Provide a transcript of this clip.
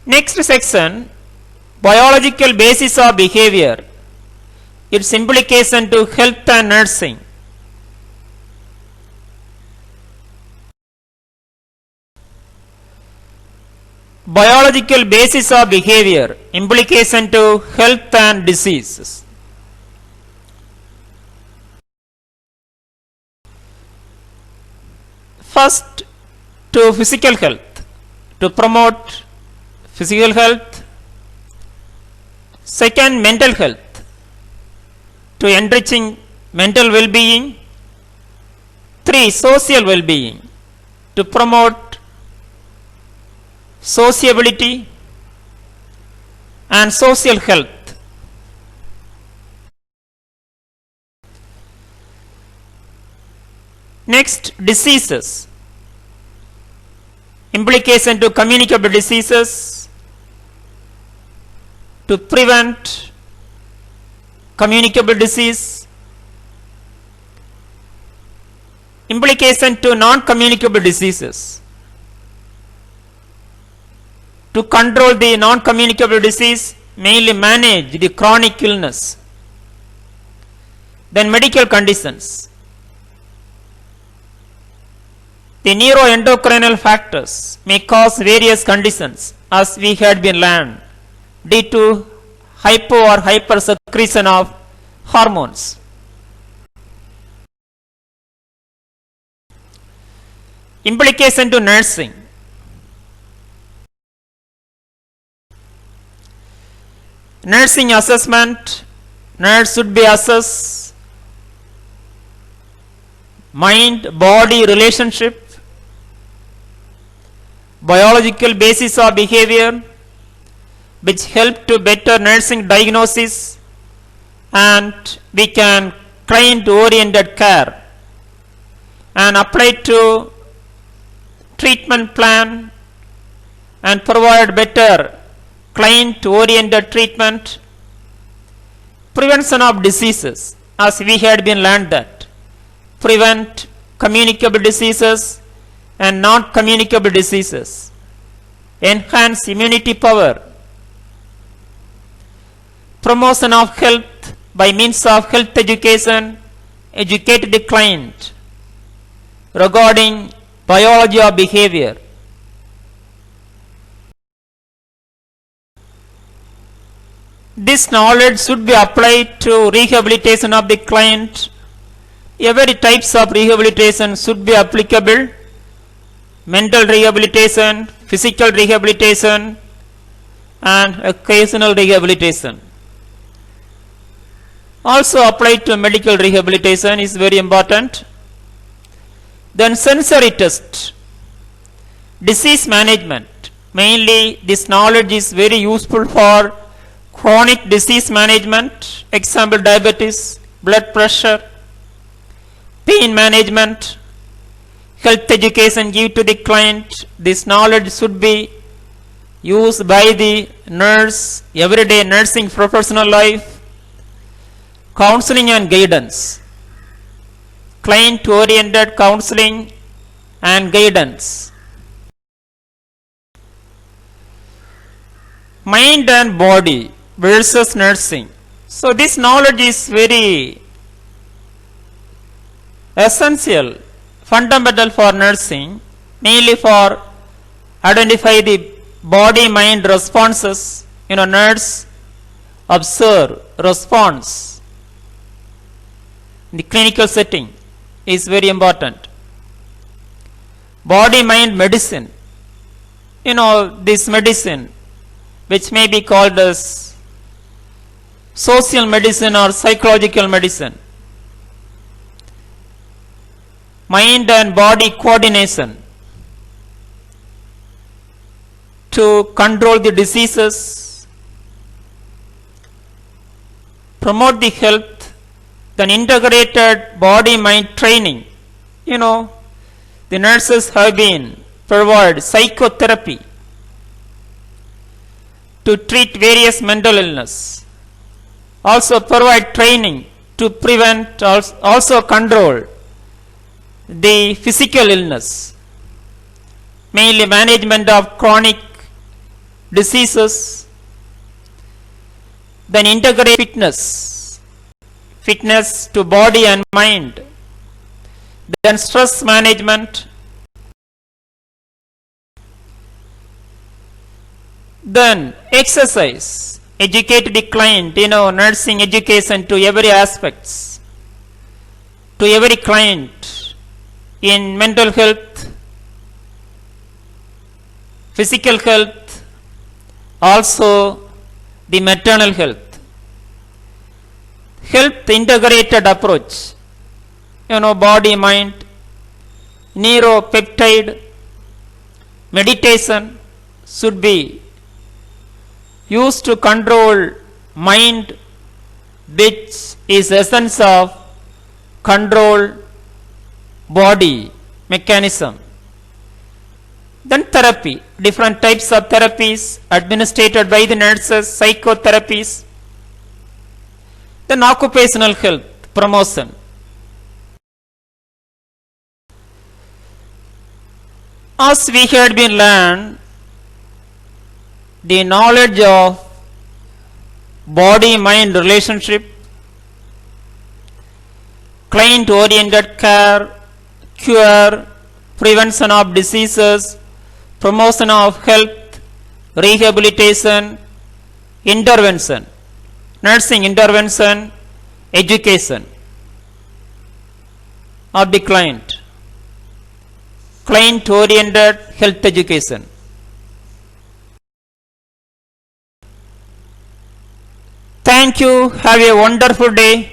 Next section, biological basis of behavior, its implication to health and nursing. Biological basis of behavior, implication to health and diseases. First, to physical health, to promote physical health. Second, mental health, to enriching mental well-being. 3, social well-being, to promote sociability and social health. Next, diseases, implication to communicable diseases, to prevent communicable disease, implication to non-communicable diseases, to control the non-communicable disease, mainly manage the chronic illness. Then medical conditions. The neuroendocrinal factors may cause various conditions, as we had been learned, due to hypo or hypersecretion of hormones. Implication to nursing. Nursing assessment, nurse should be assessed mind-body relationship, biological basis of behavior, which help to better nursing diagnosis, and we can train to oriented care and apply to treatment plan and provide better client oriented treatment. Prevention of diseases, as we had been learned that prevent communicable diseases and non-communicable diseases, enhance immunity power, promotion of health by means of health education, educate the client regarding biology of behavior. This knowledge should be applied to rehabilitation of the client. Every types of rehabilitation should be applicable. Mental rehabilitation, physical rehabilitation, and occasional rehabilitation. Also applied to medical rehabilitation is very important. Then sensory test, disease management. Mainly this knowledge is very useful for chronic disease management, example diabetes, blood pressure, pain management, health education give to the client. This knowledge should be used by the nurse, everyday nursing professional life. Counseling and guidance, client oriented counseling and guidance. Mind and body versus nursing. So this knowledge is very essential, fundamental for nursing, mainly for identify the body mind responses. Nurse observe response. The clinical setting is very important. Body mind medicine, this medicine which may be called as social medicine or psychological medicine. Mind and body coordination to control the diseases, promote the health. Then integrated body mind training. The nurses have been provide psychotherapy to treat various mental illness. Also provide training to prevent, also control the physical illness, mainly management of chronic diseases, then integrate fitness to body and mind, then stress management, then exercise, educate the client, nursing education to every aspects, to every client in mental health, physical health, also the maternal health. Health integrated approach, body, mind, neuropeptide, meditation should be used to control mind, which is essence of control body mechanism. Then therapy, different types of therapies administered by the nurses, psychotherapies. Then occupational health promotion. As we had been learned, the knowledge of body-mind relationship, client-oriented care, cure, prevention of diseases, promotion of health, rehabilitation, intervention, nursing intervention, education of the client, client-oriented health education. Thank you. Have a wonderful day.